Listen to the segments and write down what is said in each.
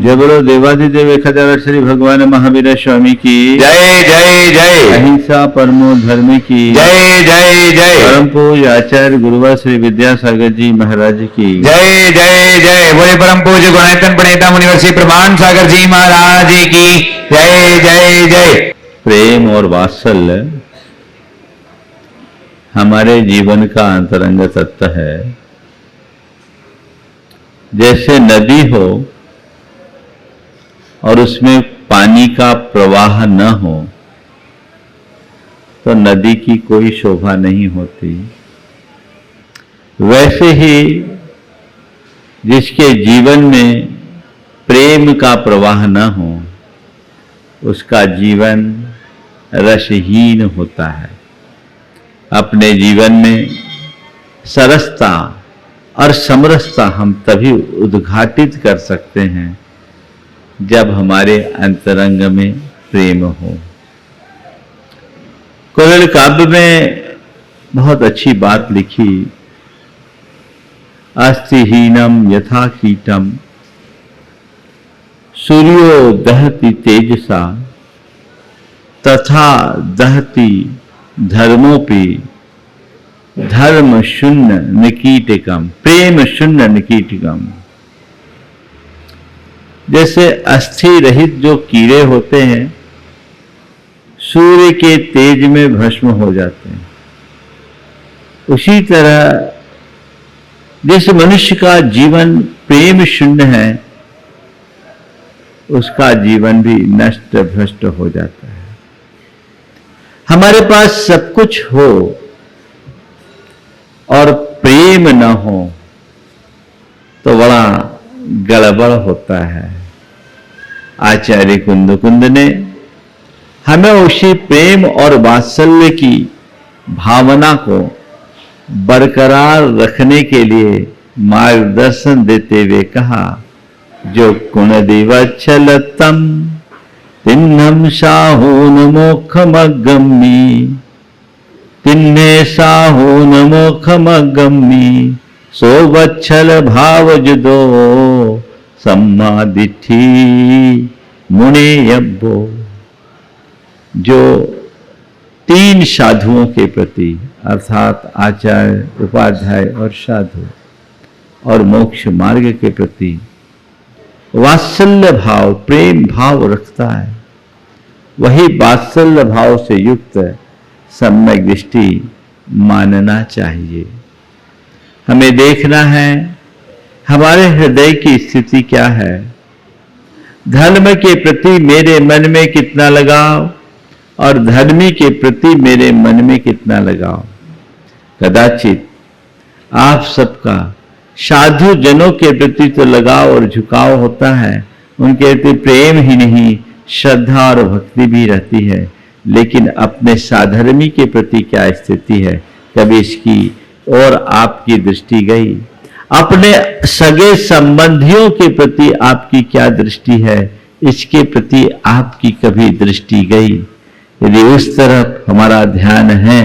जय बोलो देवाधिदेव 1000 श्री भगवान महावीर स्वामी की जय जय जय। अहिंसा परमो धर्म की जय जय जय। परम पूज्य आचार्य गुरुवर श्री विद्यासागर जी महाराज की जय जय जय। बोले परम पूज्य गुणायतन प्रणेता मुनिवर श्री प्रमाण सागर जी महाराज की जय जय जय। प्रेम और वात्सल्य हमारे जीवन का अंतरंग तत्व है। जैसे नदी हो और उसमें पानी का प्रवाह न हो तो नदी की कोई शोभा नहीं होती। वैसे ही जिसके जीवन में प्रेम का प्रवाह न हो उसका जीवन रसहीन होता है। अपने जीवन में सरसता और समरसता हम तभी उद्घाटित कर सकते हैं जब हमारे अंतरंग में प्रेम हो। कुरल काव्य में बहुत अच्छी बात लिखी, अस्थिहीनम यथा कीटम सूर्यो दहति तेजसा तथा दहति धर्मोपि धर्म शून्य निकीटिकम प्रेम शून्य निकीटिकम। जैसे अस्थि रहित जो कीड़े होते हैं सूर्य के तेज में भस्म हो जाते हैं, उसी तरह जिस मनुष्य का जीवन प्रेम शून्य है उसका जीवन भी नष्ट भ्रष्ट हो जाता है। हमारे पास सब कुछ हो और प्रेम न हो तो बड़ा गड़बड़ होता है। आचार्य कुंद ने हमें उसी प्रेम और वात्सल्य की भावना को बरकरार रखने के लिए मार्गदर्शन देते हुए कहा, जो कुणदिवच्छलतम तिन्नम साहून मोक्षमगम्मी तिन्ने साहून मोक्षमगम्मी सो वच्छल भाव जुदो सम्मादिठी मुने यब्बो। जो तीन साधुओं के प्रति अर्थात आचार्य, उपाध्याय और साधु और मोक्ष मार्ग के प्रति वात्सल्य भाव प्रेम भाव रखता है, वही वात्सल्य भाव से युक्त सम्यक दृष्टि मानना चाहिए। हमें देखना है हमारे हृदय की स्थिति क्या है, धर्म के प्रति मेरे मन में कितना लगाव और धर्मी के प्रति मेरे मन में कितना लगाव। कदाचित आप सबका साधु जनों के प्रति तो लगाव और झुकाव होता है, उनके प्रति प्रेम ही नहीं श्रद्धा और भक्ति भी रहती है, लेकिन अपने साधर्मी के प्रति क्या स्थिति है, कभी इसकी और आपकी दृष्टि गई? अपने सगे संबंधियों के प्रति आपकी क्या दृष्टि है, इसके प्रति आपकी कभी दृष्टि गई? यदि उस तरफ हमारा ध्यान है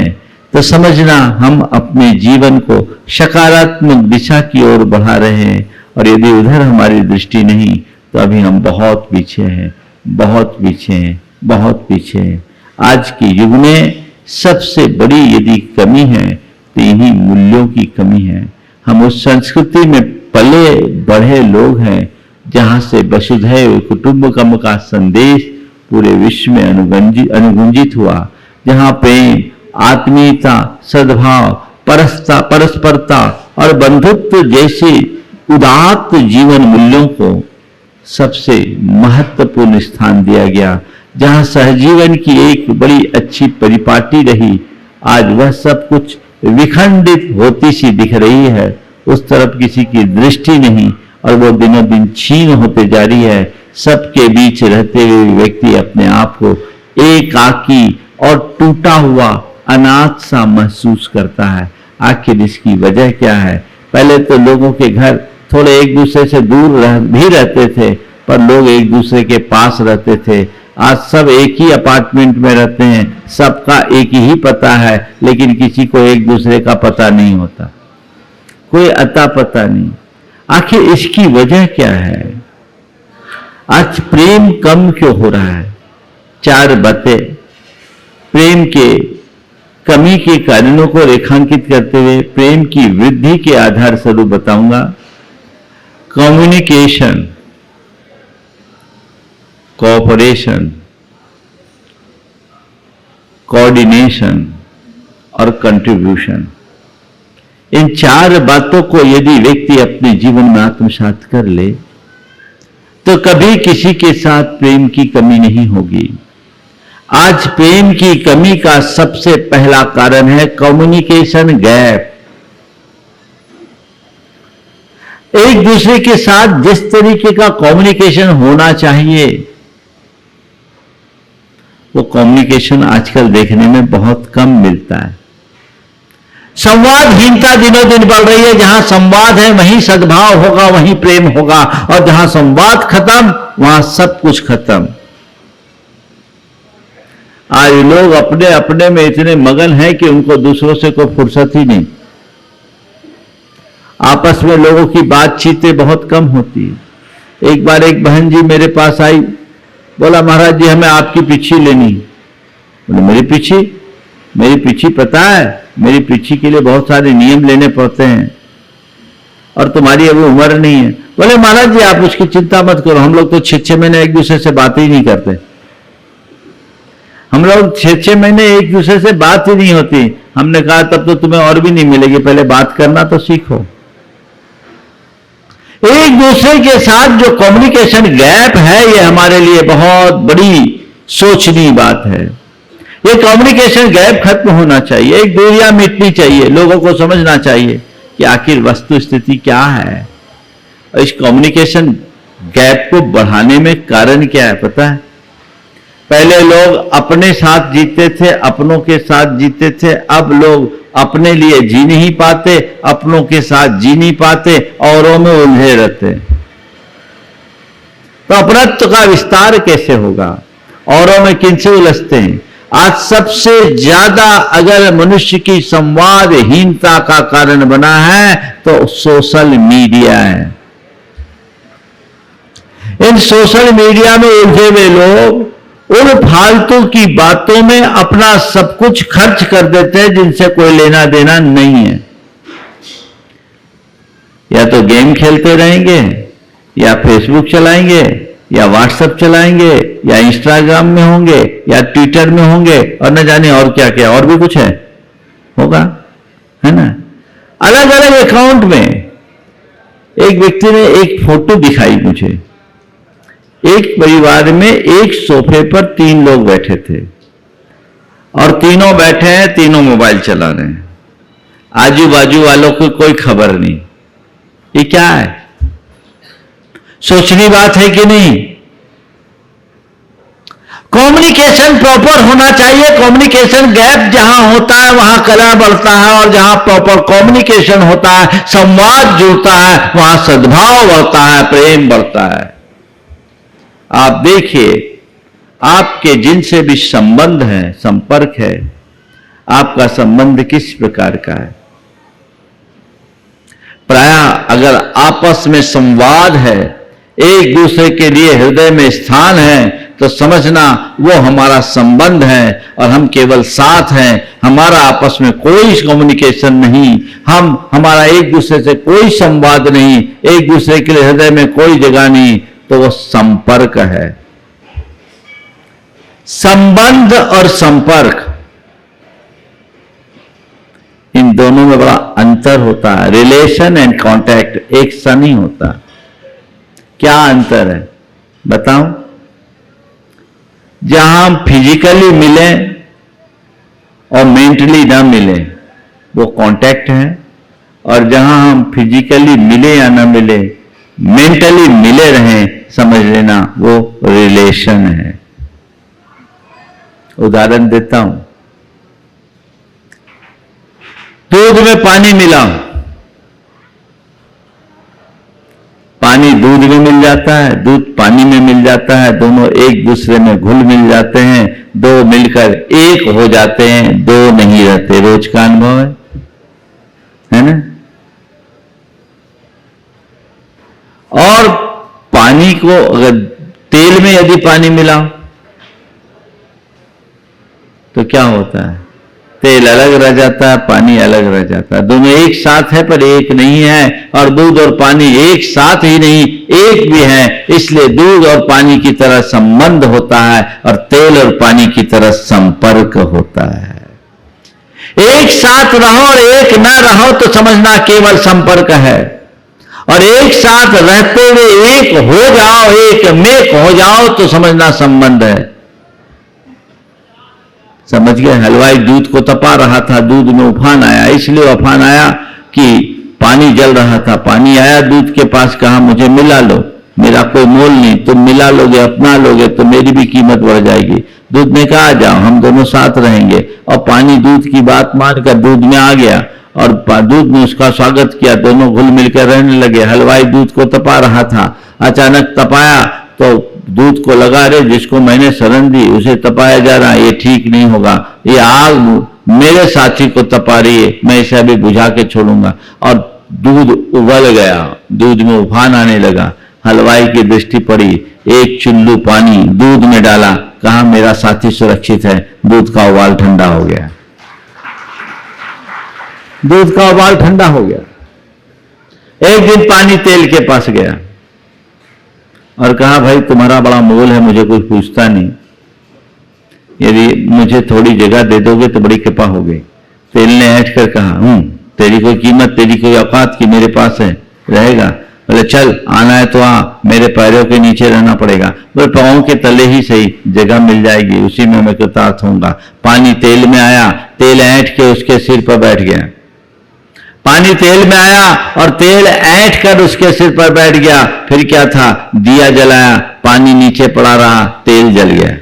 तो समझना हम अपने जीवन को सकारात्मक दिशा की ओर बढ़ा रहे हैं, और यदि उधर हमारी दृष्टि नहीं तो अभी हम बहुत पीछे हैं, बहुत पीछे हैं, बहुत पीछे हैं। आज के युग में सबसे बड़ी यदि कमी है तो इन्हीं मूल्यों की कमी है। हम उस संस्कृति में पले बढ़े लोग हैं जहां से वसुधैव कुटुंबकम का संदेश पूरे विश्व में अनुगुंजित हुआ, जहां प्रेम, आत्मीयता, सद्भाव, परस्परता और बंधुत्व जैसे उदात्त जीवन मूल्यों को सबसे महत्वपूर्ण स्थान दिया गया, जहां सहजीवन की एक बड़ी अच्छी परिपाटी रही, आज वह सब कुछ विखंडित होती सी दिख रही है। उस तरफ किसी की दृष्टि नहीं और वो दिनों दिन क्षीण होते जा रही है। सबके बीच रहते हुए व्यक्ति अपने आप को एकाकी और टूटा हुआ अनाथ सा महसूस करता है। आखिर इसकी वजह क्या है? पहले तो लोगों के घर थोड़े एक दूसरे से दूर भी रहते थे, पर लोग एक दूसरे के पास रहते थे। आज सब एक ही अपार्टमेंट में रहते हैं, सबका एक ही पता है, लेकिन किसी को एक दूसरे का पता नहीं होता, कोई अता पता नहीं। आखिर इसकी वजह क्या है? आज प्रेम कम क्यों हो रहा है? 4 बातें प्रेम के कमी के कारणों को रेखांकित करते हुए प्रेम की वृद्धि के आधार स्वरूप बताऊंगा। कम्युनिकेशन, कोऑपरेशन, कोऑर्डिनेशन और कंट्रीब्यूशन। इन 4 बातों को यदि व्यक्ति अपने जीवन में आत्मसात कर ले तो कभी किसी के साथ प्रेम की कमी नहीं होगी। आज प्रेम की कमी का सबसे पहला कारण है कम्युनिकेशन गैप। एक दूसरे के साथ जिस तरीके का कम्युनिकेशन होना चाहिए वो कम्युनिकेशन आजकल देखने में बहुत कम मिलता है। संवादहीनता दिनों दिन बढ़ रही है। जहां संवाद है वहीं सद्भाव होगा, वहीं प्रेम होगा, और जहां संवाद खत्म वहां सब कुछ खत्म। आज लोग अपने अपने में इतने मगन हैं कि उनको दूसरों से कोई फुर्सत ही नहीं। आपस में लोगों की बातचीतें बहुत कम होती है। एक बार एक बहन जी मेरे पास आई, बोला महाराज जी हमें आपकी पिछी लेनी। बोले मेरी पिछी पता है, मेरी पिछी के लिए बहुत सारे नियम लेने पड़ते हैं और तुम्हारी अभी उम्र नहीं है। बोले महाराज जी आप उसकी चिंता मत करो, हम लोग तो 6-6 महीने एक दूसरे से बात ही नहीं करते। हम लोग 6-6 महीने एक दूसरे से बात ही नहीं होती। हमने कहा तब तो तुम्हें और भी नहीं मिलेगी, पहले बात करना तो सीखो। एक दूसरे के साथ जो कम्युनिकेशन गैप है ये हमारे लिए बहुत बड़ी सोचनीय बात है। ये कम्युनिकेशन गैप खत्म होना चाहिए, एक दूरियां मिटनी चाहिए। लोगों को समझना चाहिए कि आखिर वस्तु स्थिति क्या है। और इस कम्युनिकेशन गैप को बढ़ाने में कारण क्या है पता है? पहले लोग अपने साथ जीते थे, अपनों के साथ जीते थे। अब लोग अपने लिए जी नहीं पाते, अपनों के साथ जी नहीं पाते, औरों में उलझे रहते। तो अपनत्व का विस्तार कैसे होगा? औरों में किनसे उलझते हैं? आज सबसे ज्यादा अगर मनुष्य की संवादहीनता का कारण बना है तो सोशल मीडिया है। इन सोशल मीडिया में उलझे हुए लोग उन फालतू की बातों में अपना सब कुछ खर्च कर देते हैं जिनसे कोई लेना देना नहीं है। या तो गेम खेलते रहेंगे, या फेसबुक चलाएंगे, या व्हाट्सएप चलाएंगे, या इंस्टाग्राम में होंगे, या ट्विटर में होंगे, और न जाने और क्या क्या और भी कुछ है होगा, है ना। अलग अलग अकाउंट में एक व्यक्ति ने एक फोटो दिखाई मुझे। एक परिवार में एक सोफे पर 3 लोग बैठे थे और तीनों बैठे हैं, तीनों मोबाइल चला रहे हैं। आजू बाजू वालों को कोई खबर नहीं। ये क्या है? सोचनी बात है कि नहीं? कम्युनिकेशन प्रॉपर होना चाहिए। कम्युनिकेशन गैप जहां होता है वहां कलह बढ़ता है, और जहां प्रॉपर कम्युनिकेशन होता है, संवाद जुड़ता है, वहां सद्भाव बढ़ता है, प्रेम बढ़ता है। आप देखिए, आपके जिनसे भी संबंध है, संपर्क है, आपका संबंध किस प्रकार का है? प्रायः अगर आपस में संवाद है, एक दूसरे के लिए हृदय में स्थान है, तो समझना वो हमारा संबंध है और हम केवल साथ हैं। हमारा आपस में कोई कम्युनिकेशन नहीं, हमारा एक दूसरे से कोई संवाद नहीं, एक दूसरे के लिए हृदय में कोई जगह नहीं, तो वो संपर्क है। संबंध और संपर्क, इन दोनों में बड़ा अंतर होता है। रिलेशन एंड कांटेक्ट एक सा नहीं होता। क्या अंतर है बताऊं? जहां हम फिजिकली मिले और मेंटली ना मिले वो कांटेक्ट है, और जहां हम फिजिकली मिले या ना मिले, मेंटली मिले रहें, समझ लेना वो रिलेशन है। उदाहरण देता हूं, दूध में पानी मिलाओ, पानी दूध में मिल जाता है, दूध पानी में मिल जाता है, दोनों एक दूसरे में घुल मिल जाते हैं, दो मिलकर एक हो जाते हैं, दो नहीं रहते। रोज का अनुभव है ना। और पानी को अगर तेल में यदि पानी मिलाओ तो क्या होता है? तेल अलग रह जाता है, पानी अलग रह जाता है। दोनों एक साथ है पर एक नहीं है, और दूध और पानी एक साथ ही नहीं, एक भी है। इसलिए दूध और पानी की तरह संबंध होता है और तेल और पानी की तरह संपर्क होता है। एक साथ रहो और एक न रहो तो समझना केवल संपर्क है, और एक साथ रहते हुए एक हो जाओ, एक में हो जाओ तो समझना संबंध है। समझ गए? हलवाई दूध को तपा रहा था, दूध में उफान आया, इसलिए उफान आया कि पानी जल रहा था। पानी आया दूध के पास, कहा मुझे मिला लो, मेरा कोई मोल नहीं, तुम मिला लोगे, अपना लोगे तो मेरी भी कीमत बढ़ जाएगी। दूध ने कहा जाओ, हम दोनों साथ रहेंगे। और पानी दूध की बात मानकर दूध में आ गया और दूध ने उसका स्वागत किया। दोनों घुल मिलकर रहने लगे। हलवाई दूध को तपा रहा था, अचानक तपाया तो दूध को लगा, रे जिसको मैंने शरण दी उसे तपाया जा रहा, ये ठीक नहीं होगा, ये आग मेरे साथी को तपा रही है, मैं इसे अभी बुझा के छोड़ूंगा। और दूध उबल गया, दूध में उफान आने लगा। हलवाई की दृष्टि पड़ी, एक चुल्लू पानी दूध में डाला, कहा मेरा साथी सुरक्षित है। दूध का उबाल ठंडा हो गया, दूध का उबाल ठंडा हो गया। एक दिन पानी तेल के पास गया और कहा भाई तुम्हारा बड़ा मोल है, मुझे कोई पूछता नहीं, यदि मुझे थोड़ी जगह दे दोगे तो बड़ी कृपा होगी। तेल ने ऐठ कर कहा तेरी कोई कीमत, तेरी कोई औकात की मेरे पास है, रहेगा? बोले चल आना है तो आ, मेरे पैरों के नीचे रहना पड़ेगा। बोले पाँव के तले ही सही, जगह मिल जाएगी, उसी में मैं कृतार्थ होऊंगा। पानी तेल में आया, तेल ऐठ के उसके सिर पर बैठ गया। पानी तेल में आया और तेल ऐंठ कर उसके सिर पर बैठ गया। फिर क्या था? दिया जलाया, पानी नीचे पड़ा रहा, तेल जल गया।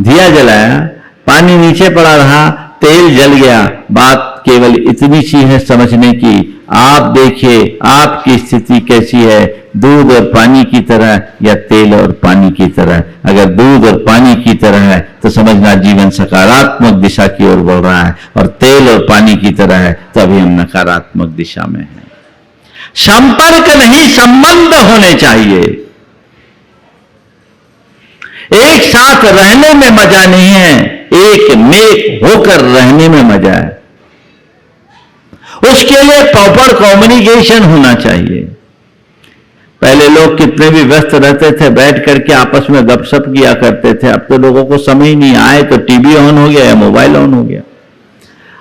दिया जलाया, पानी नीचे पड़ा रहा, तेल जल गया। बात केवल इतनी सी है समझने की। आप देखिए आपकी स्थिति कैसी है, दूध और पानी की तरह या तेल और पानी की तरह। अगर दूध और पानी की तरह है तो समझना जीवन सकारात्मक दिशा की ओर बढ़ रहा है, और तेल और पानी की तरह है तो अभी हम नकारात्मक दिशा में हैं। संपर्क नहीं, संबंध होने चाहिए। एक साथ रहने में मजा नहीं है, एक में होकर रहने में मजा है। उसके लिए प्रॉपर कम्युनिकेशन होना चाहिए। पहले लोग कितने भी व्यस्त रहते थे, बैठ करके आपस में गपशप किया करते थे। अब तो लोगों को समय ही नहीं, आए तो टीवी ऑन हो गया या मोबाइल ऑन हो गया।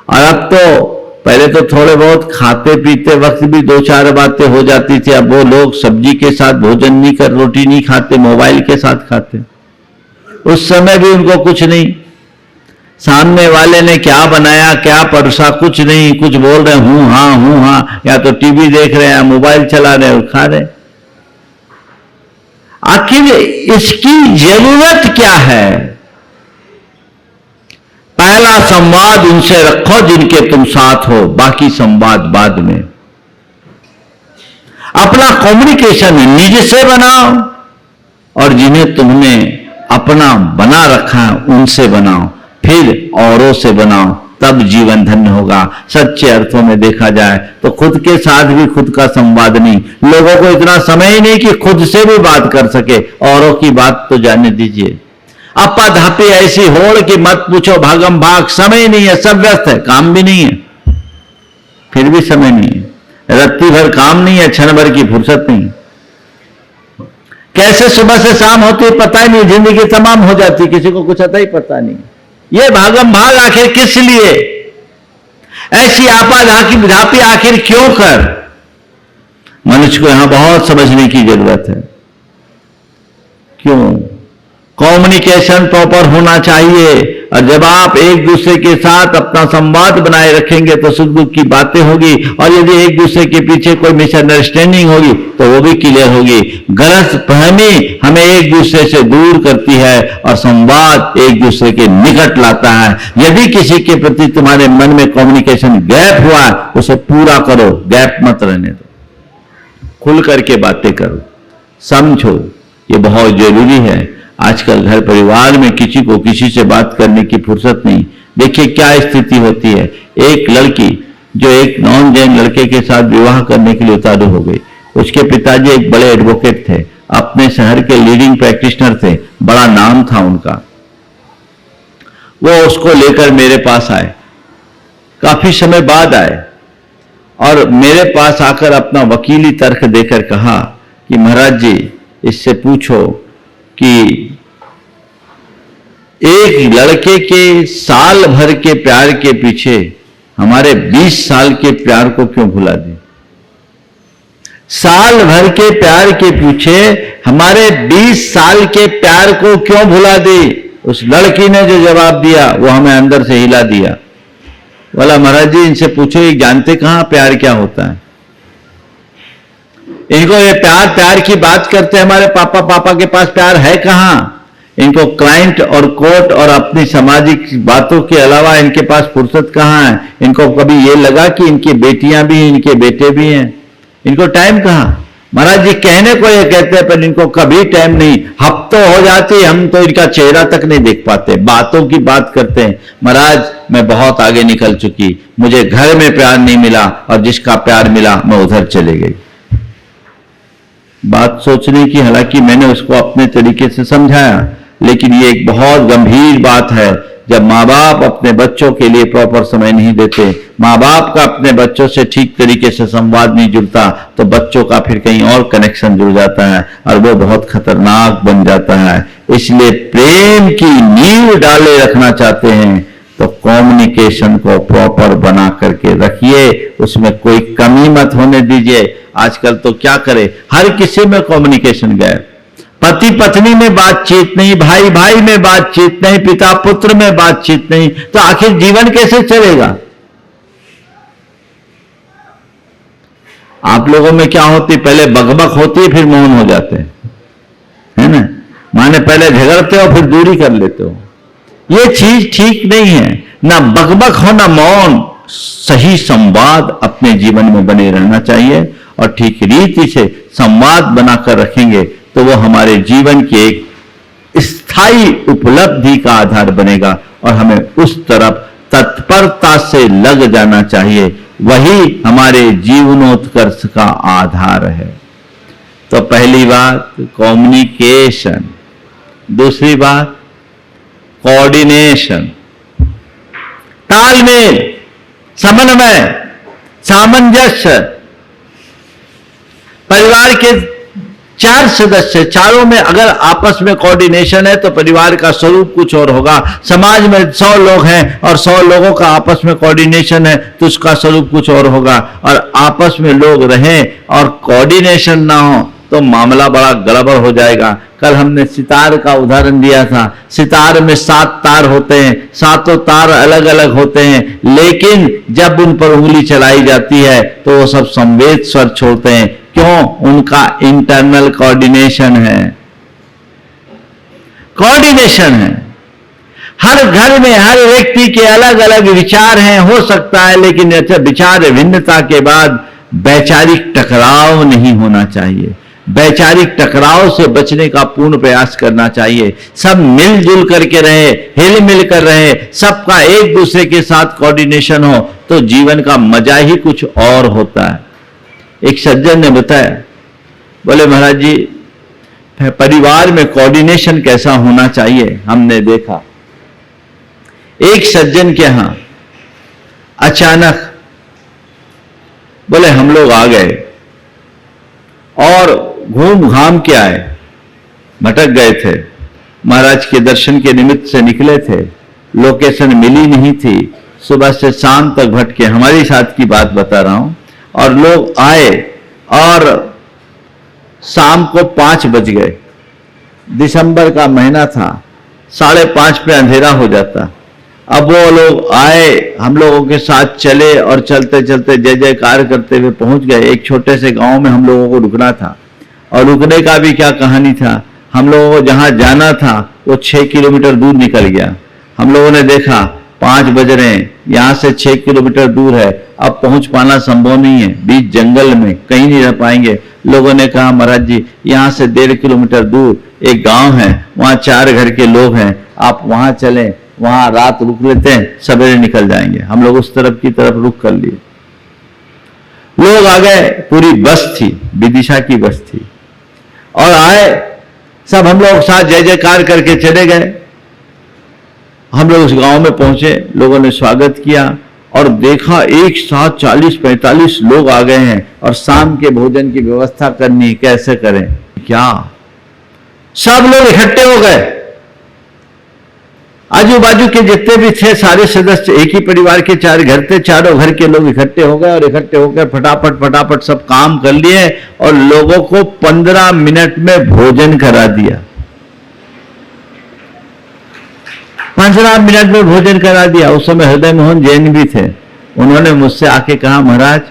और अब तो पहले तो थोड़े बहुत खाते पीते वक्त भी दो चार बातें हो जाती थी। अब वो लोग सब्जी के साथ भोजन नहीं कर, रोटी नहीं खाते, मोबाइल के साथ खाते। उस समय भी उनको कुछ नहीं, सामने वाले ने क्या बनाया क्या परोसा कुछ नहीं, कुछ बोल रहे हूं हाँ, या तो टीवी देख रहे हैं, मोबाइल चला रहे और खा रहे। आखिर इसकी जरूरत क्या है? पहला संवाद उनसे रखो जिनके तुम साथ हो, बाकी संवाद बाद में। अपना कम्युनिकेशन निज से बनाओ और जिन्हें तुमने अपना बना रखा है उनसे बनाओ, फिर औरों से बनाओ, तब जीवन धन्य होगा। सच्चे अर्थों में देखा जाए तो खुद के साथ भी खुद का संवाद नहीं। लोगों को इतना समय ही नहीं कि खुद से भी बात कर सके, औरों की बात तो जाने दीजिए। अपा धापी ऐसी होड़ कि मत पूछो, भागम भाग, समय नहीं है, सब व्यस्त है, काम भी नहीं है, फिर भी समय नहीं है। रत्ती भर काम नहीं है, क्षण भर की फुर्सत नहीं। कैसे सुबह से शाम होती पता ही नहीं, जिंदगी तमाम हो जाती, किसी को कुछ आता ही पता नहीं। ये भागम भाग आखिर किस लिए? ऐसी आपा धापी आखिर क्यों कर? मनुष्य को यहां बहुत समझने की जरूरत है। क्यों? कम्युनिकेशन प्रॉपर होना चाहिए, और जब आप एक दूसरे के साथ अपना संवाद बनाए रखेंगे तो सुख दुख की बातें होगी, और यदि एक दूसरे के पीछे कोई मिसअंडरस्टैंडिंग होगी तो वो भी क्लियर होगी। गलतफहमी हमें एक दूसरे से दूर करती है और संवाद एक दूसरे के निकट लाता है। यदि किसी के प्रति तुम्हारे मन में कम्युनिकेशन गैप हुआ, उसे पूरा करो, गैप मत रहने दो, खुल करके बातें करो, समझो, ये बहुत जरूरी है। आजकल घर परिवार में किसी को किसी से बात करने की फुर्सत नहीं। देखिए क्या स्थिति होती है। एक लड़की जो एक नॉन जैन लड़के के साथ विवाह करने के लिए उतारू हो गई, उसके पिताजी एक बड़े एडवोकेट थे, अपने शहर के लीडिंग प्रैक्टिशनर थे, बड़ा नाम था उनका। वो उसको लेकर मेरे पास आए, काफी समय बाद आए और मेरे पास आकर अपना वकीली तर्क देकर कहा कि महाराज जी, इससे पूछो कि एक लड़के के साल भर के प्यार के पीछे हमारे 20 साल के प्यार को क्यों भुला दी? साल भर के प्यार के पीछे हमारे 20 साल के प्यार को क्यों भुला दी? उस लड़की ने जो जवाब दिया वो हमें अंदर से हिला दिया। बोला महाराज जी, इनसे पूछो ये जानते कहां प्यार क्या होता है? इनको ये प्यार प्यार की बात करते हैं, हमारे पापा के पास प्यार है कहां? इनको क्लाइंट और कोर्ट और अपनी सामाजिक बातों के अलावा इनके पास फुर्सत कहां है? इनको कभी ये लगा कि इनकी बेटियां भी हैं, इनके बेटे भी हैं? इनको टाइम कहां? महाराज जी कहने को ये कहते हैं पर इनको कभी टाइम नहीं। हफ्तों हो जाती, हम तो इनका चेहरा तक नहीं देख पाते, बातों की बात करते हैं। महाराज मैं बहुत आगे निकल चुकी, मुझे घर में प्यार नहीं मिला और जिसका प्यार मिला मैं उधर चले गई। बात सोचने की, हालांकि मैंने उसको अपने तरीके से समझाया, लेकिन ये एक बहुत गंभीर बात है। जब माँ बाप अपने बच्चों के लिए प्रॉपर समय नहीं देते, माँ बाप का अपने बच्चों से ठीक तरीके से संवाद नहीं जुड़ता, तो बच्चों का फिर कहीं और कनेक्शन जुड़ जाता है और वो बहुत खतरनाक बन जाता है। इसलिए प्रेम की नींव डाले रखना चाहते हैं तो कम्युनिकेशन को प्रॉपर बना करके रखिए, उसमें कोई कमी मत होने दीजिए। आजकल तो क्या करे, हर किसी में कम्युनिकेशन गए, पति पत्नी में बातचीत नहीं, भाई भाई में बातचीत नहीं, पिता पुत्र में बातचीत नहीं, तो आखिर जीवन कैसे चलेगा? आप लोगों में क्या होती, पहले बकबक होती है फिर मौन हो जाते हैं, है ना? माने पहले झगड़ते हो फिर दूरी कर लेते हो। ये चीज ठीक नहीं है, ना बकबक हो ना मौन। सही संवाद अपने जीवन में बने रहना चाहिए और ठीक रीति से संवाद बनाकर रखेंगे तो वो हमारे जीवन की एक स्थायी उपलब्धि का आधार बनेगा और हमें उस तरफ तत्परता से लग जाना चाहिए। वही हमारे जीवनोत्कर्ष का आधार है। तो पहली बात कम्युनिकेशन, दूसरी बात कोऑर्डिनेशन, तालमेल, समन्वय, सामंजस्य। परिवार के 4 सदस्य, चारों में अगर आपस में कोऑर्डिनेशन है तो परिवार का स्वरूप कुछ और होगा। समाज में 100 लोग हैं और 100 लोगों का आपस में कोऑर्डिनेशन है तो उसका स्वरूप कुछ और होगा। और आपस में लोग रहें और कोऑर्डिनेशन ना हो तो मामला बड़ा गड़बड़ हो जाएगा। कल हमने सितार का उदाहरण दिया था। सितार में 7 तार होते हैं, 7 तार अलग अलग होते हैं, लेकिन जब उन पर उंगली चलाई जाती है तो वो सब संवेद स्वर छोड़ते हैं। क्यों? उनका इंटरनल कोऑर्डिनेशन है, कोऑर्डिनेशन है। हर घर में हर व्यक्ति के अलग अलग विचार हैं, हो सकता है, लेकिन अच्छा विचार भिन्नता के बाद वैचारिक टकराव नहीं होना चाहिए। वैचारिक टकराव से बचने का पूर्ण प्रयास करना चाहिए। सब मिलजुल करके रहे, हिल मिल कर रहे, सबका एक दूसरे के साथ कोऑर्डिनेशन हो तो जीवन का मजा ही कुछ और होता है। एक सज्जन ने बताया, बोले महाराज जी परिवार में कोऑर्डिनेशन कैसा होना चाहिए। हमने देखा एक सज्जन के यहां अचानक बोले हम लोग आ गए और घूम घाम के आए, भटक गए थे, महाराज के दर्शन के निमित्त से निकले थे, लोकेशन मिली नहीं थी, सुबह से शाम तक भटके। हमारी साथ की बात बता रहा हूं। और लोग आए और शाम को 5 बज गए। दिसंबर का महीना था, 5:30 पे अंधेरा हो जाता। अब वो लोग आए, हम लोगों के साथ चले और चलते चलते जय जयकार करते हुए पहुंच गए। एक छोटे से गांव में हम लोगों को रुकना था और रुकने का भी क्या कहानी था। हम लोगों को जहां जाना था वो 6 किलोमीटर दूर निकल गया। हम लोगों ने देखा 5 बज रहे हैं, यहां से 6 किलोमीटर दूर है, अब पहुंच पाना संभव नहीं है, बीच जंगल में कहीं नहीं रह पाएंगे। लोगों ने कहा महाराज जी यहां से 1.5 किलोमीटर दूर एक गांव है, वहां 4 घर के लोग हैं, आप वहां चलें, वहां रात रुक लेते हैं, सवेरे निकल जाएंगे। हम लोग उस तरफ की तरफ रुक कर लिए। लोग आ गए, पूरी बस थी, विदिशा की बस थी। और आए, सब हम लोग साथ जय जयकार करके चले गए। हम लोग उस गांव में पहुंचे, लोगों ने स्वागत किया और देखा एक साथ 40-45 लोग आ गए हैं और शाम के भोजन की व्यवस्था करनी, कैसे करें क्या, सब लोग इकट्ठे हो गए। आजू बाजू के जितने भी थे सारे सदस्य, एक ही परिवार के 4 घर थे, चारों घर के लोग इकट्ठे हो गए और इकट्ठे होकर फटाफट फटाफट सब काम कर लिए और लोगों को 15 मिनट में भोजन करा दिया। 15 मिनट में भोजन करा दिया। उस समय हृदय मोहन जैन भी थे। उन्होंने मुझसे आके कहा, महाराज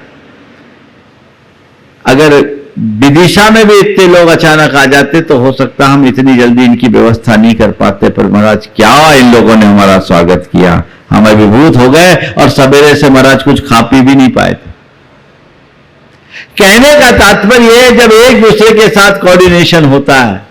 अगर विदिशा में भी इतने लोग अचानक आ जाते तो हो सकता हम इतनी जल्दी इनकी व्यवस्था नहीं कर पाते, पर महाराज क्या इन लोगों ने हमारा स्वागत किया, हम अभिभूत हो गए और सवेरे से महाराज कुछ खा पी भी नहीं पाए थे। कहने का तात्पर्य है, जब एक दूसरे के साथ कोऑर्डिनेशन होता है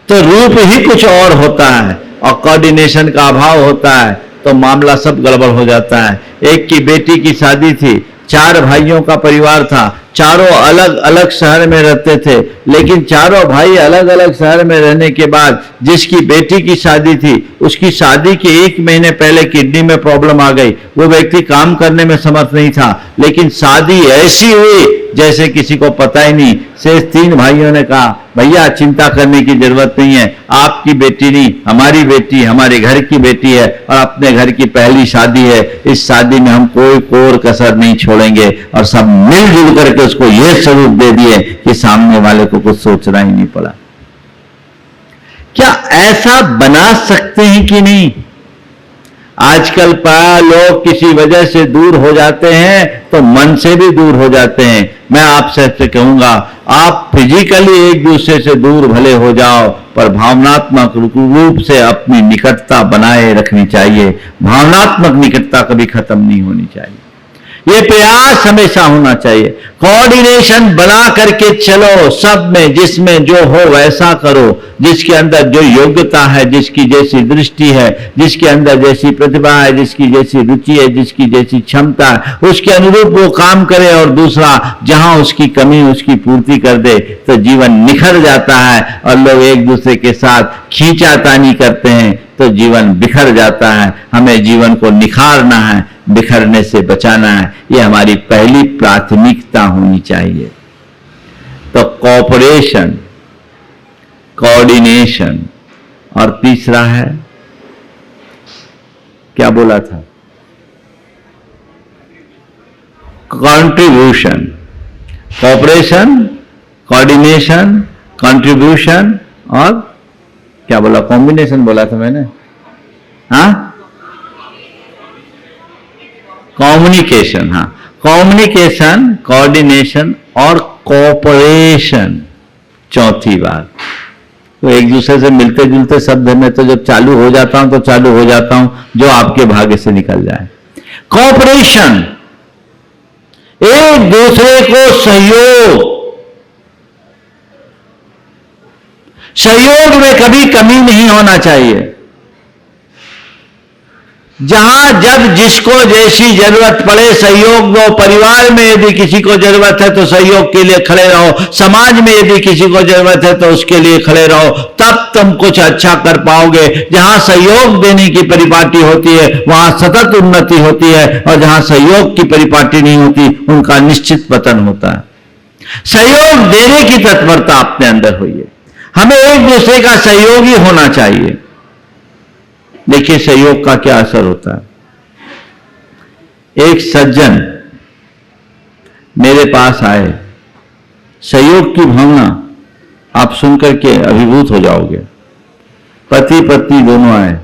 तो रूप ही कुछ और होता है और कोऑर्डिनेशन का अभाव होता है तो मामला सब गड़बड़ हो जाता है। एक की बेटी की शादी थी, 4 भाइयों का परिवार था, चारों अलग अलग शहर में रहते थे, लेकिन चारों भाई अलग अलग शहर में रहने के बाद जिसकी बेटी की शादी थी, उसकी शादी के 1 महीने पहले किडनी में प्रॉब्लम आ गई। वो व्यक्ति काम करने में समर्थ नहीं था, लेकिन शादी ऐसी हुई जैसे किसी को पता ही नहीं। शेष 3 भाइयों ने कहा, भैया चिंता करने की जरूरत नहीं है, आपकी बेटी नहीं हमारी बेटी, हमारे घर की बेटी है और अपने घर की पहली शादी है, इस शादी में हम कोई कोर कसर नहीं छोड़ेंगे। और सब मिलजुल करके उसको यह स्वरूप दे दिए कि सामने वाले को कुछ सोचना ही नहीं पड़ा। क्या ऐसा बना सकते हैं कि नहीं? आजकल प्राय लोग किसी वजह से दूर हो जाते हैं तो मन से भी दूर हो जाते हैं। मैं आपसे कहूंगा, आप फिजिकली एक दूसरे से दूर भले हो जाओ, पर भावनात्मक रूप से अपनी निकटता बनाए रखनी चाहिए। भावनात्मक निकटता कभी खत्म नहीं होनी चाहिए, ये प्रयास हमेशा होना चाहिए। कोऑर्डिनेशन बना करके चलो सब में, जिसमें जो हो वैसा करो, जिसके अंदर जो योग्यता है, जिसकी जैसी दृष्टि है, जिसके अंदर जैसी प्रतिभा है, जिसकी जैसी रुचि है, जिसकी जैसी क्षमता है, उसके अनुरूप वो काम करे और दूसरा जहां उसकी कमी उसकी पूर्ति कर दे तो जीवन निखर जाता है। और लोग एक दूसरे के साथ खींचातानी करते हैं तो जीवन बिखर जाता है। हमें जीवन को निखारना है, बिखरने से बचाना है, ये हमारी पहली प्राथमिकता होनी चाहिए। तो कोऑपरेशन, कोऑर्डिनेशन, और तीसरा है क्या बोला था, कंट्रीब्यूशन। कोऑपरेशन, कोऑर्डिनेशन, कंट्रीब्यूशन और क्या बोला, कॉम्बिनेशन बोला था मैंने, हाँ कम्युनिकेशन, हाँ कम्युनिकेशन, कोऑर्डिनेशन और कोऑपरेशन, चौथी बात। तो एक दूसरे से मिलते जुलते शब्द में तो जब चालू हो जाता हूं तो चालू हो जाता हूं, जो आपके भाग्य से निकल जाए। कोऑपरेशन, एक दूसरे को सहयोग, सहयोग में कभी कमी नहीं होना चाहिए। जहां जब जिसको जैसी जरूरत पड़े सहयोग दो। परिवार में यदि किसी को जरूरत है तो सहयोग के लिए खड़े रहो, समाज में यदि किसी को जरूरत है तो उसके लिए खड़े रहो, तब तुम कुछ अच्छा कर पाओगे। जहां सहयोग देने की परिपाटी होती है वहां सतत उन्नति होती है, और जहां सहयोग की परिपाटी नहीं होती उनका निश्चित पतन होता है। सहयोग देने की तत्परता अपने अंदर हुई है। हमें एक दूसरे का सहयोगी होना चाहिए। देखिए सहयोग का क्या असर होता है। एक सज्जन मेरे पास आए, सहयोग की भावना आप सुनकर के अभिभूत हो जाओगे। पति पत्नी दोनों आए,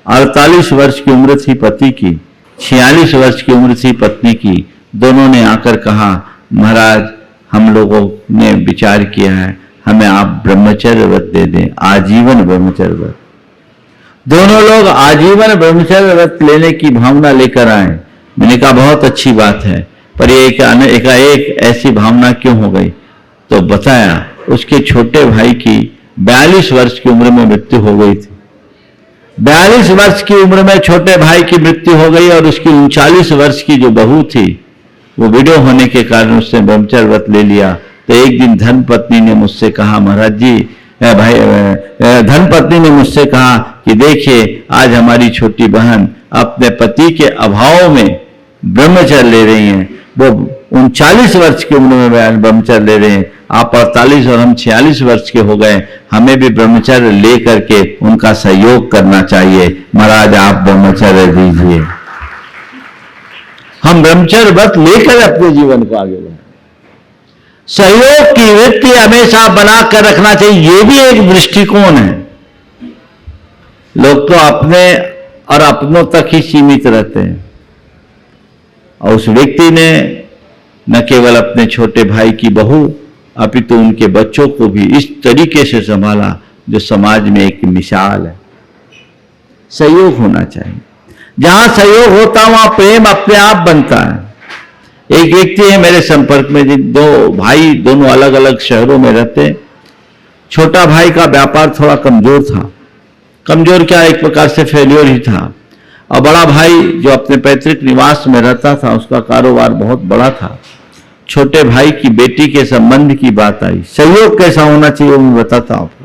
48 वर्ष की उम्र थी पति की, 46 वर्ष की उम्र थी पत्नी की। दोनों ने आकर कहा, महाराज हम लोगों ने विचार किया है, हमें आप ब्रह्मचर्य व्रत दे दें, आजीवन ब्रह्मचर्य व्रत। दोनों लोग आजीवन ब्रह्मचर्य व्रत लेने की भावना लेकर आए। मैंने कहा बहुत अच्छी बात है, पर ये एकाएक ऐसी भावना क्यों हो गई? तो बताया उसके छोटे भाई की 42 वर्ष की उम्र में मृत्यु हो गई थी। 42 वर्ष की उम्र में छोटे भाई की मृत्यु हो गई और उसकी 39 वर्ष की जो बहू थी वो विडो होने के कारण उसने ब्रह्मचर्य व्रत ले लिया। तो एक दिन धर्मपत्नी ने मुझसे कहा, महाराज जी भाई, धर्मपत्नी ने मुझसे कहा कि देखिए आज हमारी छोटी बहन अपने पति के अभाव में ब्रह्मचर्य ले रही हैं। वो 39 वर्ष की उम्र में ब्रह्मचर्य ले रहे हैं, आप 48 और हम 46 वर्ष के हो गए, हमें भी ब्रह्मचर्य ले करके उनका सहयोग करना चाहिए। महाराज आप ब्रह्मचर्य दीजिए, हम ब्रह्मचर्य व्रत लेकर अपने जीवन को आगे बढ़ाएं। सहयोग की वृत्ति हमेशा बनाकर रखना चाहिए, ये भी एक दृष्टिकोण है। लोग तो अपने और अपनों तक ही सीमित रहते हैं, और उस व्यक्ति ने न केवल अपने छोटे भाई की बहू अपितु उनके बच्चों को भी इस तरीके से संभाला जो समाज में एक मिसाल है। सहयोग होना चाहिए, जहां सहयोग होता वहां प्रेम अपने आप बनता है। एक व्यक्ति है मेरे संपर्क में, जिन दो भाई दोनों अलग अलग शहरों में रहते हैं। छोटा भाई का व्यापार थोड़ा कमजोर था, कमजोर क्या, एक प्रकार से फेल्योर ही था। और बड़ा भाई जो अपने पैतृक निवास में रहता था, उसका कारोबार बहुत बड़ा था। छोटे भाई की बेटी के संबंध की बात आई, सहयोग कैसा होना चाहिए वो मैं बताता हूं आपको।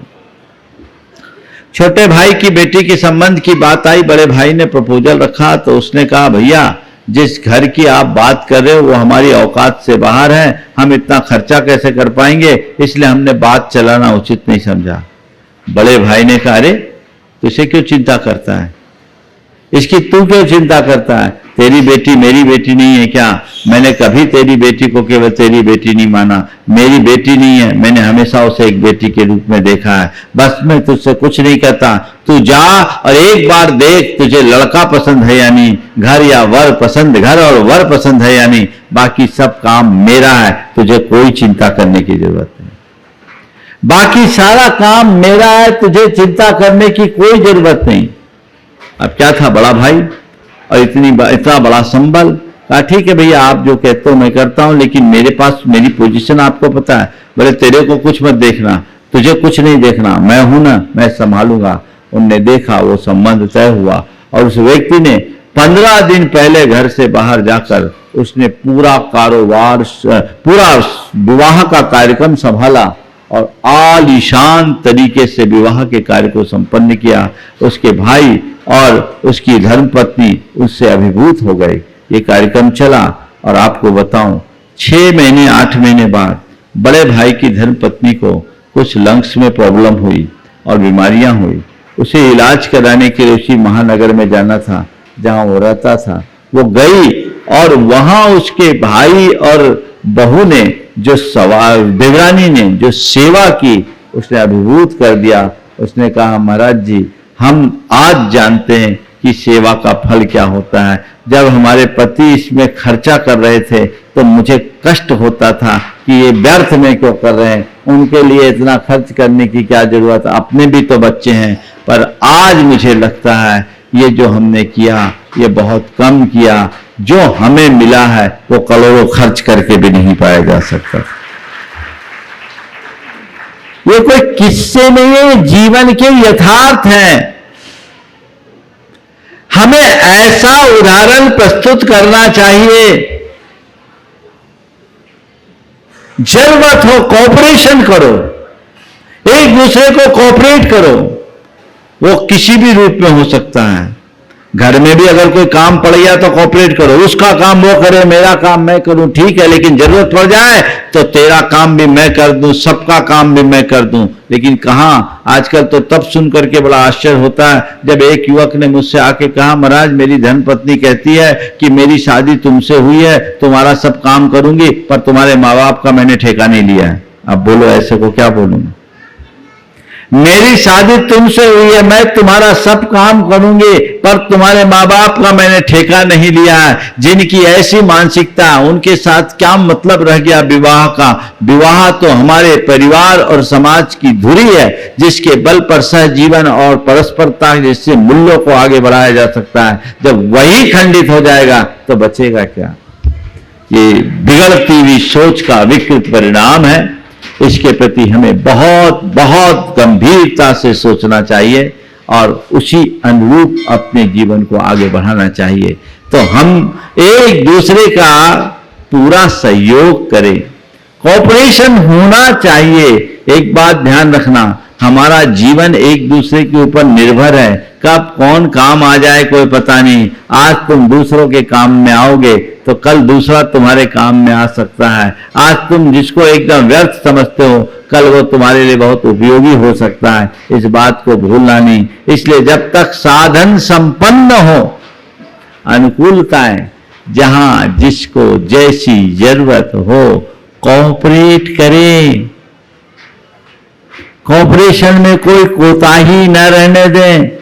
छोटे भाई की बेटी के संबंध की बात आई, बड़े भाई ने प्रपोजल रखा तो उसने कहा, भैया जिस घर की आप बात कर रहे हो वो हमारी औकात से बाहर है, हम इतना खर्चा कैसे कर पाएंगे, इसलिए हमने बात चलाना उचित नहीं समझा। बड़े भाई ने कहा, अरे तो इसे क्यों चिंता करता है, इसकी तू क्यों चिंता करता है, तेरी बेटी मेरी बेटी नहीं है क्या? मैंने कभी तेरी बेटी को केवल तेरी बेटी नहीं माना, मेरी बेटी नहीं है, मैंने हमेशा उसे एक बेटी के रूप में देखा है। बस मैं तुझसे कुछ नहीं कहता, तू जा और एक बार देख तुझे लड़का पसंद है या नहीं, घर या वर पसंद, घर और वर पसंद है या नहीं, बाकी सब काम मेरा है, तुझे कोई चिंता करने की जरूरत नहीं। बाकी सारा काम मेरा है, तुझे चिंता करने की कोई जरूरत नहीं। अब क्या था, बड़ा भाई और इतना बड़ा संबल, कहा ठीक है भैया आप जो कहते हो मैं करता हूं, लेकिन मेरे पास मेरी पोजीशन आपको पता है। बोले तेरे को कुछ मत देखना, तुझे कुछ नहीं देखना, मैं हूं ना, मैं संभालूंगा। उनने देखा, वो संबंध तय हुआ और उस व्यक्ति ने 15 दिन पहले घर से बाहर जाकर उसने पूरा कारोबार, पूरा विवाह का कार्यक्रम संभाला और आलीशान तरीके से विवाह के कार्य को संपन्न किया। उसके भाई और उसकी धर्मपत्नी उससे अभिभूत हो गए। ये कार्यक्रम चला और आपको बताऊं 6 महीने 8 महीने बाद बड़े भाई की धर्मपत्नी को कुछ लंग्स में प्रॉब्लम हुई और बीमारियां हुई। उसे इलाज कराने के लिए उसी महानगर में जाना था जहां वो रहता था। वो गई और वहां उसके भाई और बहू ने जो देवरानी ने जो सेवा की, उसने अभिभूत कर दिया। उसने कहा, महाराज जी हम आज जानते हैं कि सेवा का फल क्या होता है। जब हमारे पति इसमें खर्चा कर रहे थे तो मुझे कष्ट होता था कि ये व्यर्थ में क्यों कर रहे हैं, उनके लिए इतना खर्च करने की क्या जरूरत, अपने भी तो बच्चे हैं। पर आज मुझे लगता है ये जो हमने किया ये बहुत कम किया, जो हमें मिला है वो करोड़ों खर्च करके भी नहीं पाया जा सकता। ये कोई किस्से नहीं है, जीवन के यथार्थ हैं। हमें ऐसा उदाहरण प्रस्तुत करना चाहिए, जरूरत हो कोऑपरेशन करो, एक दूसरे को कोऑपरेट करो। वो किसी भी रूप में हो सकता है। घर में भी अगर कोई काम पड़ गया तो कोऑपरेट करो, उसका काम वो करे, मेरा काम मैं करूं, ठीक है, लेकिन जरूरत पड़ जाए तो तेरा काम भी मैं कर दूं, सबका काम भी मैं कर दूं। लेकिन कहां, आजकल तो तब सुन करके बड़ा आश्चर्य होता है जब एक युवक ने मुझसे आके कहा, महाराज मेरी धर्मपत्नी कहती है कि मेरी शादी तुमसे हुई है, तुम्हारा सब काम करूंगी, पर तुम्हारे माँ बाप का मैंने ठेका नहीं लिया है। अब बोलो ऐसे को क्या बोलूं, मेरी शादी तुमसे हुई है, मैं तुम्हारा सब काम करूंगी, पर तुम्हारे माँ बाप का मैंने ठेका नहीं लिया है। जिनकी ऐसी मानसिकता, उनके साथ क्या मतलब रह गया विवाह का। विवाह तो हमारे परिवार और समाज की धुरी है, जिसके बल पर सहजीवन और परस्परता जैसे मूल्यों को आगे बढ़ाया जा सकता है। जब वही खंडित हो जाएगा तो बचेगा क्या। ये बिगड़ती हुई सोच का विकृत परिणाम है। इसके प्रति हमें बहुत बहुत गंभीरता से सोचना चाहिए और उसी अनुरूप अपने जीवन को आगे बढ़ाना चाहिए। तो हम एक दूसरे का पूरा सहयोग करें कोऑपरेशन होना चाहिए। एक बात ध्यान रखना, हमारा जीवन एक दूसरे के ऊपर निर्भर है। कब कौन काम आ जाए कोई पता नहीं। आज तुम दूसरों के काम में आओगे तो कल दूसरा तुम्हारे काम में आ सकता है। आज तुम जिसको एकदम व्यर्थ समझते हो, कल वो तुम्हारे लिए बहुत उपयोगी हो सकता है। इस बात को भूलना नहीं। इसलिए जब तक साधन संपन्न हो, अनुकूलताएं जहां जिसको जैसी जरूरत हो, कोऑपरेट करें। कोऑपरेशन में कोई कोताही न रहने दें।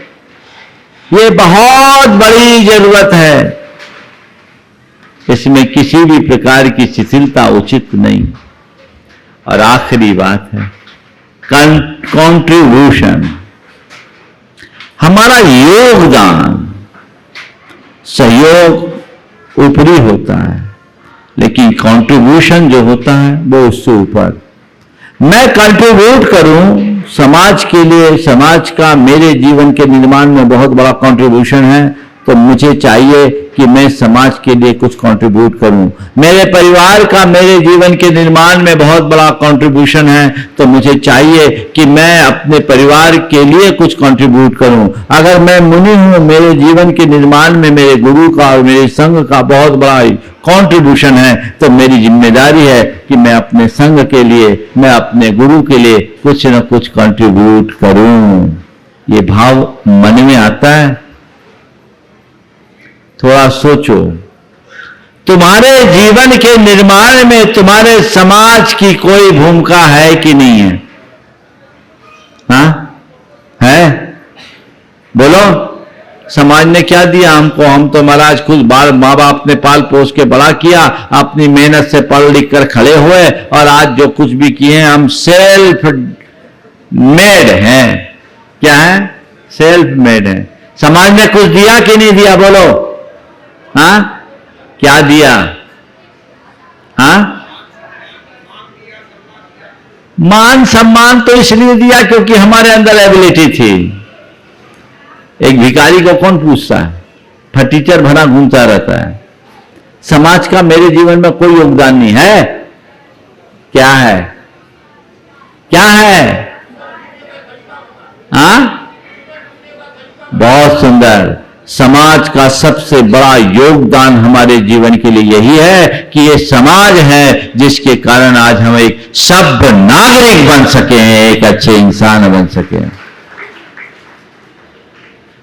ये बहुत बड़ी जरूरत है। इसमें किसी भी प्रकार की शिथिलता उचित नहीं। और आखिरी बात है कंट्रीब्यूशन, हमारा योगदान। सहयोग ऊपरी होता है, लेकिन कंट्रीब्यूशन जो होता है वो उससे ऊपर। मैं कंट्रीब्यूट करूं समाज के लिए, समाज का मेरे जीवन के निर्माण में बहुत बड़ा कंट्रीब्यूशन है, तो मुझे चाहिए कि मैं समाज के लिए कुछ कंट्रीब्यूट करूं। मेरे परिवार का मेरे जीवन के निर्माण में बहुत बड़ा कंट्रीब्यूशन है, तो मुझे चाहिए कि मैं अपने परिवार के लिए कुछ कंट्रीब्यूट करूं। अगर मैं मुनि हूं, मेरे जीवन के निर्माण में मेरे गुरु का और मेरे संघ का बहुत बड़ा कंट्रीब्यूशन है, तो मेरी जिम्मेदारी है कि मैं अपने संघ के लिए, मैं अपने गुरु के लिए कुछ न कुछ कंट्रीब्यूट करूं। ये भाव मन में आता है? थोड़ा सोचो, तुम्हारे जीवन के निर्माण में तुम्हारे समाज की कोई भूमिका है कि नहीं है? हाँ है? बोलो, समाज ने क्या दिया हमको? हम तो महाराज खुद माँ बाप ने पाल पोस के बड़ा किया, अपनी मेहनत से पढ़ लिख कर खड़े हुए, और आज जो कुछ भी किए हैं हम सेल्फ मेड हैं। क्या है? सेल्फ मेड है। समाज ने कुछ दिया कि नहीं दिया? बोलो, हाँ क्या दिया? हाँ, मान सम्मान तो इसलिए दिया क्योंकि हमारे अंदर एबिलिटी थी। एक भिखारी को कौन पूछता है? फटीचर भरा घूमता रहता है। समाज का मेरे जीवन में कोई योगदान नहीं है। क्या है? क्या है? हाँ, बहुत सुंदर। समाज का सबसे बड़ा योगदान हमारे जीवन के लिए यही है कि ये समाज है जिसके कारण आज हम एक सभ्य नागरिक बन सके हैं, एक अच्छे इंसान बन सके हैं।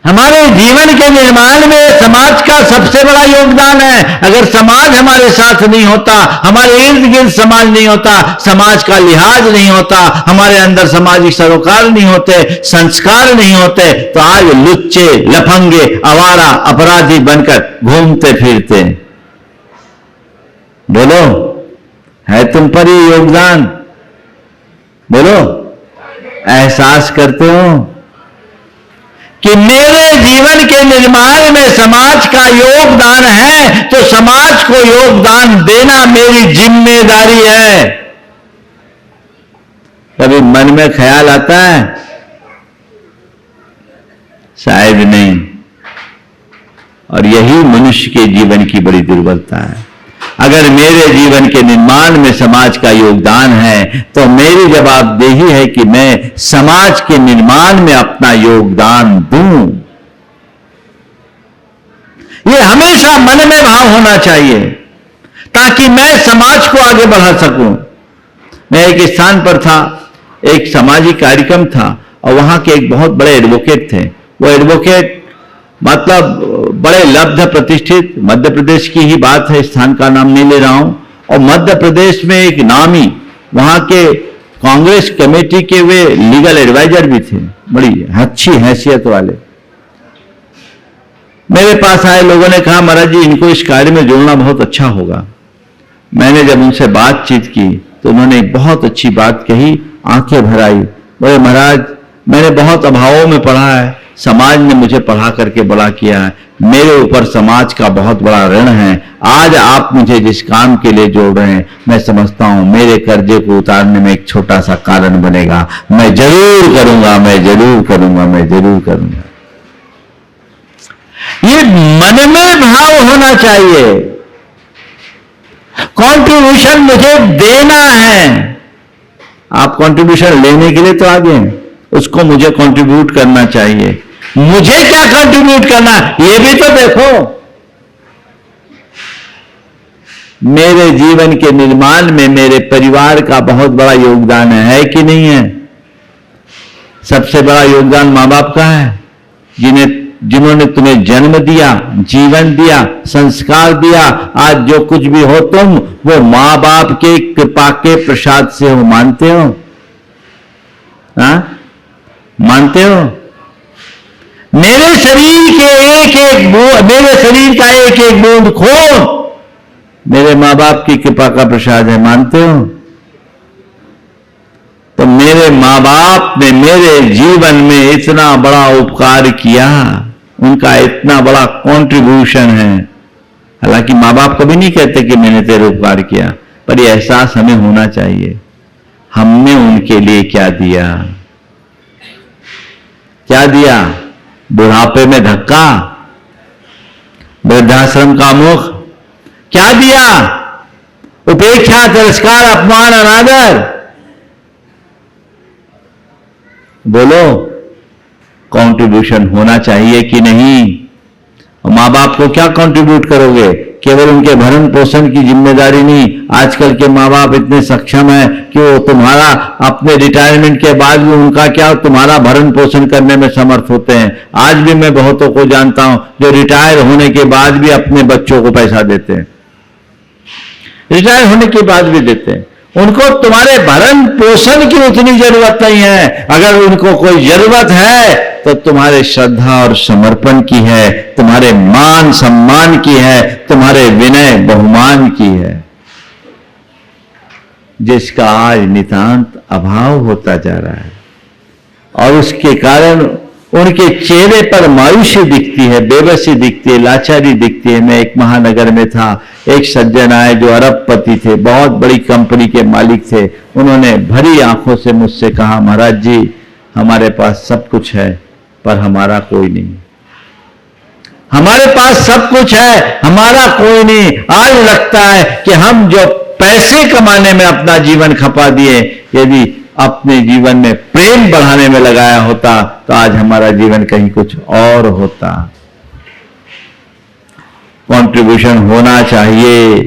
हमारे जीवन के निर्माण में समाज का सबसे बड़ा योगदान है। अगर समाज हमारे साथ नहीं होता, हमारे इर्द गिर्द समाज नहीं होता, समाज का लिहाज नहीं होता, हमारे अंदर सामाजिक सरोकार नहीं होते, संस्कार नहीं होते, तो आज लुच्चे, लफंगे, आवारा, अपराधी बनकर घूमते फिरते। बोलो, है तुम पर ये योगदान? बोलो, एहसास करते हो कि मेरे जीवन के निर्माण में समाज का योगदान है, तो समाज को योगदान देना मेरी जिम्मेदारी है। कभी मन में ख्याल आता है? शायद नहीं। और यही मनुष्य के जीवन की बड़ी दुर्बलता है। अगर मेरे जीवन के निर्माण में समाज का योगदान है, तो मेरी जवाबदेही है कि मैं समाज के निर्माण में अपना योगदान दूं। ये हमेशा मन में भाव होना चाहिए, ताकि मैं समाज को आगे बढ़ा सकूं। मैं एक स्थान पर था, एक सामाजिक कार्यक्रम था, और वहां के एक बहुत बड़े एडवोकेट थे। वो एडवोकेट मतलब बड़े लब्ध प्रतिष्ठित, मध्य प्रदेश की ही बात है, स्थान का नाम नहीं ले रहा हूं। और मध्य प्रदेश में एक नामी वहां के कांग्रेस कमेटी के वे लीगल एडवाइजर भी थे, बड़ी अच्छी हैसियत वाले। मेरे पास आए, लोगों ने कहा महाराज जी इनको इस कार्य में जोड़ना बहुत अच्छा होगा। मैंने जब उनसे बातचीत की तो उन्होंने एक बहुत अच्छी बात कही, आंखें भर आई। बोले महाराज मैंने बहुत अभावों में पढ़ा है, समाज ने मुझे पढ़ा करके बड़ा किया है, मेरे ऊपर समाज का बहुत बड़ा ऋण है। आज आप मुझे जिस काम के लिए जोड़ रहे हैं, मैं समझता हूं मेरे कर्जे को उतारने में एक छोटा सा कारण बनेगा। मैं जरूर करूंगा, मैं जरूर करूंगा, मैं जरूर करूंगा। ये मन में भाव होना चाहिए। कंट्रीब्यूशन मुझे देना है। आप कंट्रीब्यूशन लेने के लिए तो आगे हैं, उसको मुझे कंट्रीब्यूट करना चाहिए। मुझे क्या कंट्रीब्यूट करना, ये भी तो देखो। मेरे जीवन के निर्माण में मेरे परिवार का बहुत बड़ा योगदान है कि नहीं है? सबसे बड़ा योगदान मां बाप का है, जिन्होंने तुम्हें जन्म दिया, जीवन दिया, संस्कार दिया। आज जो कुछ भी हो तुम, वो मां बाप के कृपा के प्रसाद से हो। मानते हो? हाँ, मानते हो? मेरे शरीर के मेरे शरीर का एक एक बूंद खून मेरे मां बाप की कृपा का प्रसाद है। मानते हो? तो मेरे मां बाप ने मेरे जीवन में इतना बड़ा उपकार किया, उनका इतना बड़ा कंट्रीब्यूशन है। हालांकि मां बाप कभी नहीं कहते कि मैंने तेरे उपकार किया, पर यह एहसास हमें होना चाहिए, हमने उनके लिए क्या दिया। क्या दिया? बुढ़ापे में धक्का, वृद्धाश्रम का मुख, क्या दिया? उपेक्षा, तिरस्कार, अपमान, अनादर। बोलो, कंट्रीब्यूशन होना चाहिए कि नहीं? और मां बाप को क्या कंट्रीब्यूट करोगे? केवल उनके भरण पोषण की जिम्मेदारी नहीं। आजकल के मां बाप इतने सक्षम हैं कि वो तुम्हारा अपने रिटायरमेंट के बाद भी उनका क्या, तुम्हारा भरण पोषण करने में समर्थ होते हैं। आज भी मैं बहुतों को जानता हूं जो रिटायर होने के बाद भी अपने बच्चों को पैसा देते हैं, रिटायर होने के बाद भी देते हैं। उनको तुम्हारे भरण पोषण की उतनी जरूरत नहीं है। अगर उनको कोई जरूरत है तो तुम्हारे श्रद्धा और समर्पण की है, तुम्हारे मान सम्मान की है, तुम्हारे विनय बहुमान की है, जिसका आज नितांत अभाव होता जा रहा है। और उसके कारण उनके चेहरे पर मायूसी दिखती है, बेबसी दिखती है, लाचारी दिखती है। मैं एक महानगर में था, एक सज्जन आए जो अरबपति थे, बहुत बड़ी कंपनी के मालिक थे। उन्होंने भरी आंखों से मुझसे कहा, महाराज जी, हमारे पास सब कुछ है पर हमारा कोई नहीं। हमारे पास सब कुछ है, हमारा कोई नहीं। आज लगता है कि हम जो पैसे कमाने में अपना जीवन खपा दिए, यदि अपने जीवन में प्रेम बढ़ाने में लगाया होता तो आज हमारा जीवन कहीं कुछ और होता। कंट्रीब्यूशन होना चाहिए।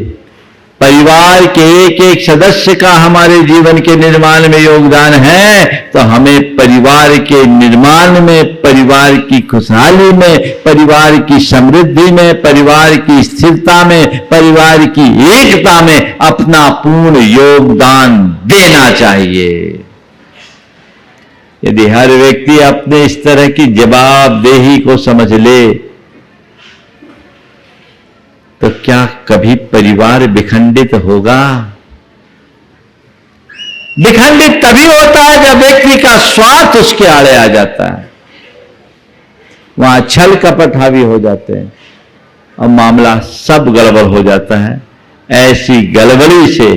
परिवार के एक एक सदस्य का हमारे जीवन के निर्माण में योगदान है, तो हमें परिवार के निर्माण में, परिवार की खुशहाली में, परिवार की समृद्धि में, परिवार की स्थिरता में, परिवार की एकता में अपना पूर्ण योगदान देना चाहिए। यदि हर व्यक्ति अपने इस तरह की जवाबदेही को समझ ले तो क्या कभी परिवार विखंडित होगा? विखंडित तभी होता है जब व्यक्ति का स्वार्थ उसके आड़े आ जाता है, वहां छल कपट हावी हो जाते हैं और मामला सब गड़बड़ हो जाता है। ऐसी गड़बड़ी से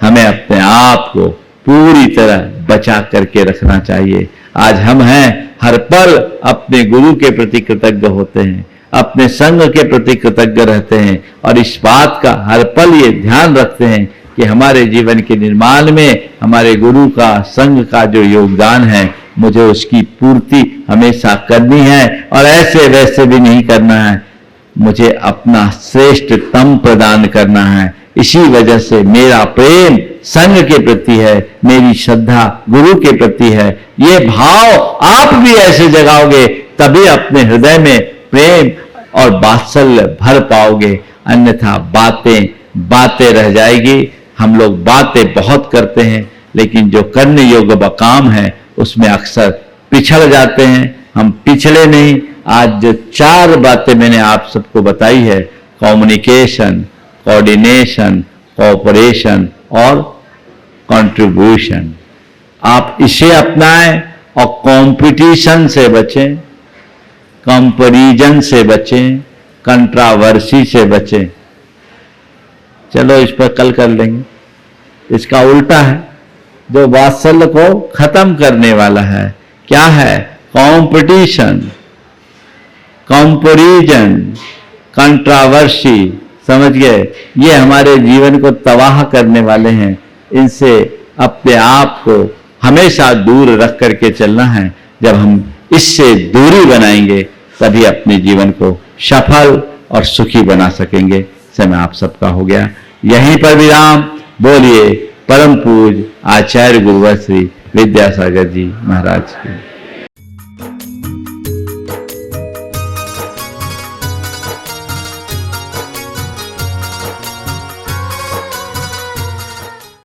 हमें अपने आप को पूरी तरह बचा करके रखना चाहिए। आज हम हैं, हर पल अपने गुरु के प्रति कृतज्ञ होते हैं, अपने संघ के प्रति कृतज्ञ रहते हैं और इस बात का हर पल ये ध्यान रखते हैं कि हमारे जीवन के निर्माण में हमारे गुरु का, संघ का जो योगदान है, मुझे उसकी पूर्ति हमेशा करनी है और ऐसे वैसे भी नहीं करना है। मुझे अपना श्रेष्ठतम प्रदान करना है। इसी वजह से मेरा प्रेम संघ के प्रति है, मेरी श्रद्धा गुरु के प्रति है। ये भाव आप भी ऐसे जगाओगे तभी अपने हृदय में प्रेम और वात्सल्य भर पाओगे, अन्यथा बातें रह जाएगी। हम लोग बातें बहुत करते हैं, लेकिन जो करने योग्य काम है उसमें अक्सर पिछड़ जाते हैं। हम पिछड़े नहीं। आज जो 4 बातें मैंने आप सबको बताई है, कम्युनिकेशन, कोऑर्डिनेशन, कोऑपरेशन और कंट्रीब्यूशन, आप इसे अपनाएं और कंपटीशन से बचें, कंपैरिजन से बचें, कंट्रावर्सी से बचें। चलो इस पर कल कर लेंगे। इसका उल्टा है, जो वात्सल्य को खत्म करने वाला है। क्या है? कंपटीशन, कंपैरिजन, कंट्रावर्सी, समझ गए? ये हमारे जीवन को तबाह करने वाले हैं। इनसे अपने आप को हमेशा दूर रख करके चलना है। जब हम इससे दूरी बनाएंगे तभी अपने जीवन को सफल और सुखी बना सकेंगे। समय आप सबका हो गया, यहीं पर विराम। बोलिए परम पूज्य आचार्य गुरुवर श्री विद्यासागर जी महाराज की।